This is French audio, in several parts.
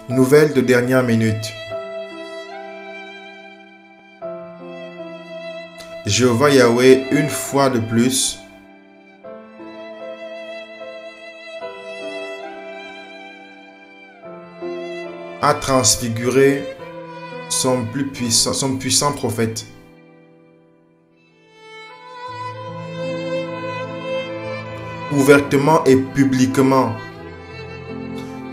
Nouvelle de dernière minute. Jéhovah Yahweh, une fois de plus, a transfiguré son puissant prophète. Ouvertement et publiquement,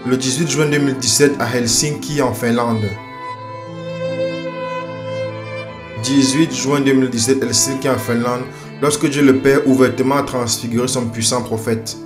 le 18 juin 2017 à Helsinki en Finlande. 18 juin 2017, Helsinki en Finlande, lorsque Dieu le Père ouvertement a transfiguré son puissant prophète.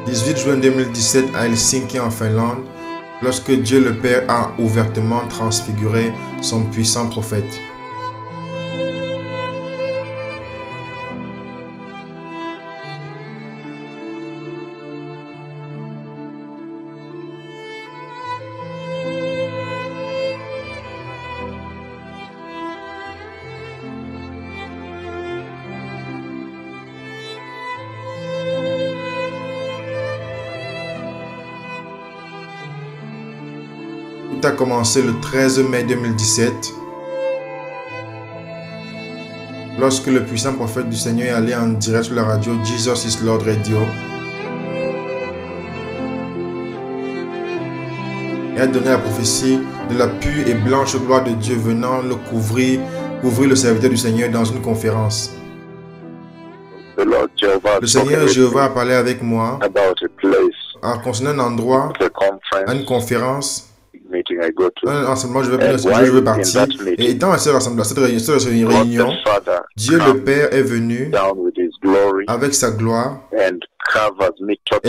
« 18 juin 2017 à Helsinki en Finlande, lorsque Dieu le Père a ouvertement transfiguré son puissant prophète. Tout a commencé le 13 mai 2017, lorsque le puissant prophète du Seigneur est allé en direct sur la radio Jesus is Lord Radio et a donné la prophétie de la pure et blanche gloire de Dieu venant le couvrir le serviteur du Seigneur dans une conférence. Le Seigneur Jéhovah a parlé avec moi concernant un endroit, à une conférence, un enseignement, je vais partir. Et dans cette réunion, Dieu le Père est venu avec sa gloire. Elle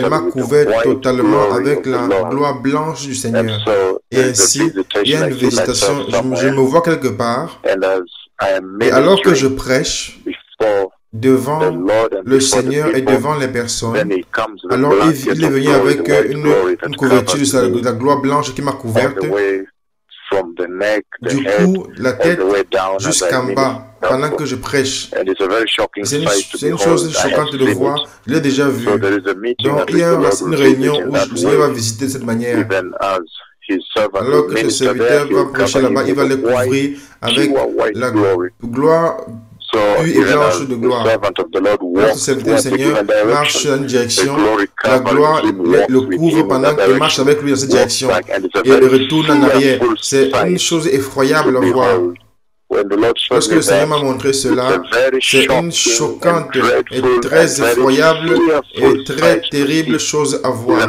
m'a couvert totalement avec la gloire blanche du Seigneur. Et ainsi, il y a une végétation. Je me vois quelque part. Et alors que je prêche devant le Seigneur et devant les personnes, alors il est venu avec une couverture de la gloire blanche qui m'a couverte, du cou, la tête jusqu'en bas, pendant que je prêche. C'est une chose choquante de voir, je l'ai déjà vu. Donc il y a une réunion où le Seigneur va visiter de cette manière. Alors que le serviteur va prêcher là-bas, il va les couvrir avec la gloire pure et blanche de gloire. Notre serviteur du Seigneur marche dans une direction, la gloire le couvre pendant qu'il marche avec lui dans cette direction et il retourne en arrière. C'est une chose effroyable à voir. Lorsque le Seigneur m'a montré cela, c'est une choquante et très effroyable et très terrible chose à voir.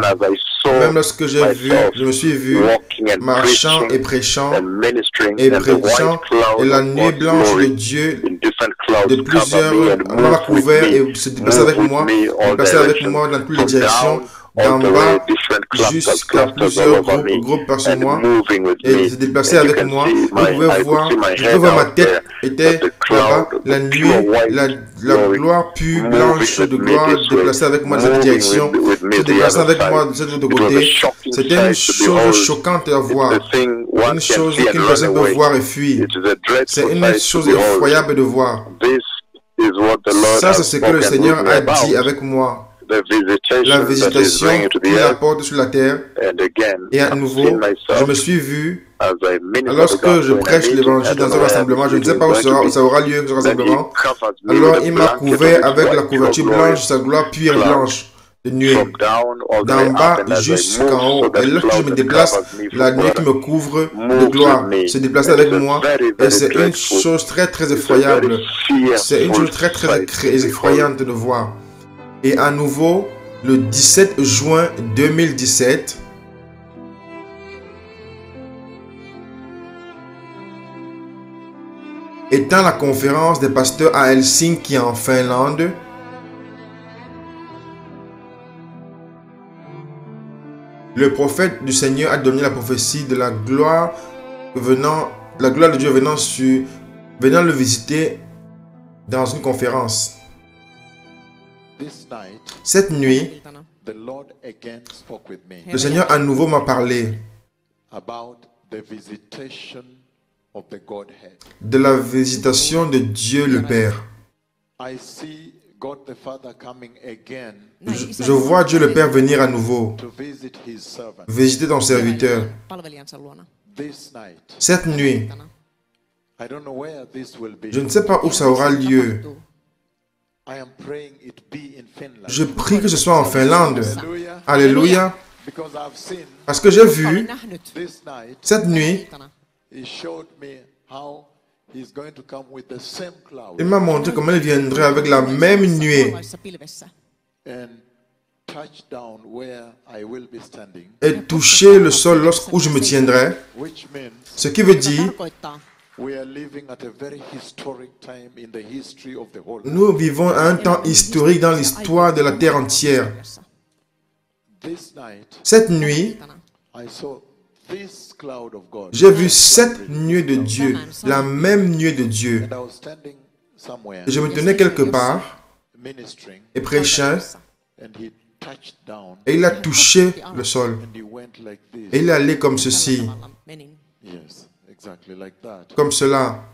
Même lorsque je me suis vu marchant et prêchant et la nuée blanche de Dieu de plusieurs m'a couvert et se déplaçait avec moi dans toutes les directions, d'en bas jusqu'à plusieurs groupes par sur moi et se déplaçait avec moi. Vous pouvez voir, ma tête était là-bas, la nuit, la gloire pure, blanche de gloire se déplaçait avec moi dans cette direction, se déplaçait avec moi de cet autre côté. C'était une chose choquante à voir, une chose qu'une personne peut voir et fuir. C'est une chose effroyable de voir. Ça, c'est ce que le Seigneur a dit avec moi. la visitation qu'il apporte sur la terre. Et à nouveau, je me suis vu, lorsque je prêche l'évangile dans un rassemblement, je ne sais pas où ça aura lieu, ce rassemblement. Alors il m'a couvert avec la couverture blanche, sa gloire pure et blanche de nuée, d'en bas jusqu'en haut. Et lorsque je me déplace, la nuée qui me couvre de gloire se déplace avec moi. Et c'est une chose très très effroyable. C'est une chose très très effroyante de voir. Et à nouveau, le 17 juin 2017, étant la conférence des pasteurs à Helsinki en Finlande, le prophète du Seigneur a donné la prophétie de la gloire de Dieu venant le visiter dans une conférence. Cette nuit, le Seigneur à nouveau m'a parlé de la visitation de Dieu le Père. Je vois Dieu le Père venir à nouveau visiter ton serviteur. Cette nuit, je ne sais pas où ça aura lieu. Je prie que ce soit en Finlande. Alléluia. Parce que j'ai vu cette nuit, il m'a montré comment il viendrait avec la même nuée et toucher le sol où je me tiendrai. Ce qui veut dire, nous vivons un temps historique dans l'histoire de la terre entière. Cette nuit, j'ai vu cette nuée de Dieu, la même nuée de Dieu. Et je me tenais quelque part et prêchais, et il a touché le sol. Et il est allé comme ceci, comme cela.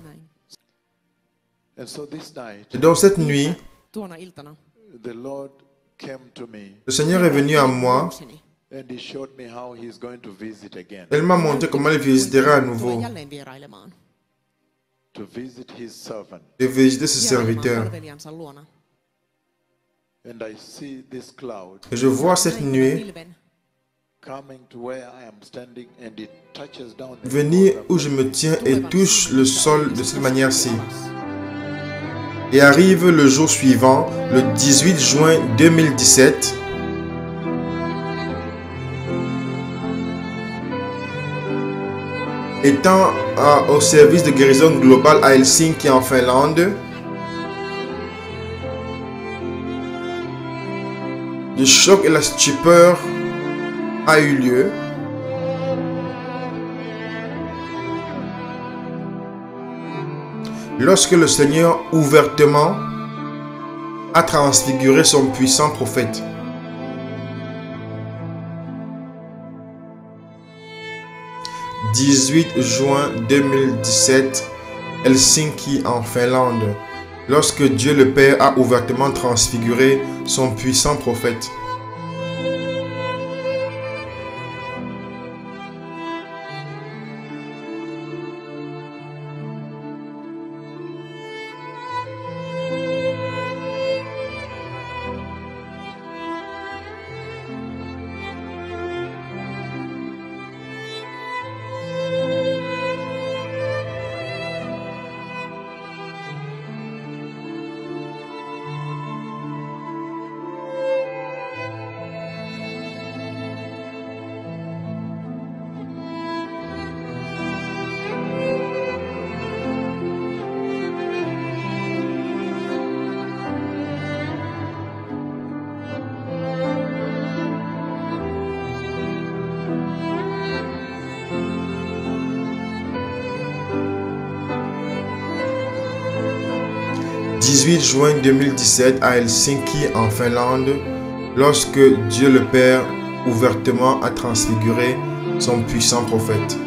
Et donc cette nuit, le Seigneur est venu à moi. Elle m'a montré comment il visitera à nouveau. Et visiter ses serviteurs. Et je vois cette nuée venir où je me tiens et touche le sol de cette manière-ci. Et arrive le jour suivant, le 18 juin 2017. Étant au service de guérison globale à Helsinki en Finlande, le choc et la stupeur a eu lieu. Lorsque le Seigneur ouvertement a transfiguré son puissant prophète. « 18 juin 2017, Helsinki en Finlande, lorsque Dieu le Père a ouvertement transfiguré son puissant prophète. » « 18 juin 2017 à Helsinki en Finlande, lorsque Dieu le Père ouvertement a transfiguré son puissant prophète. »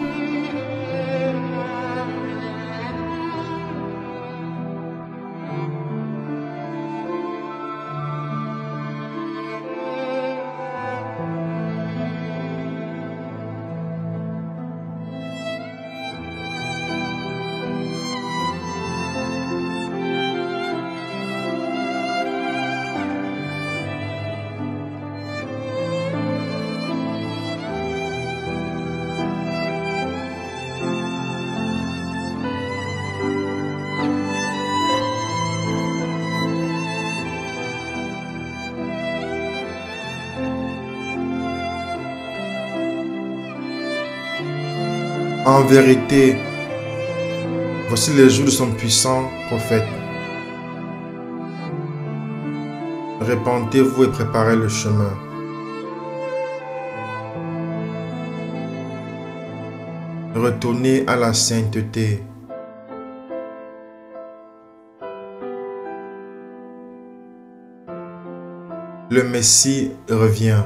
En vérité, voici les jours de son puissant prophète. Répentez-vous et préparez le chemin. Retournez à la sainteté. Le Messie revient.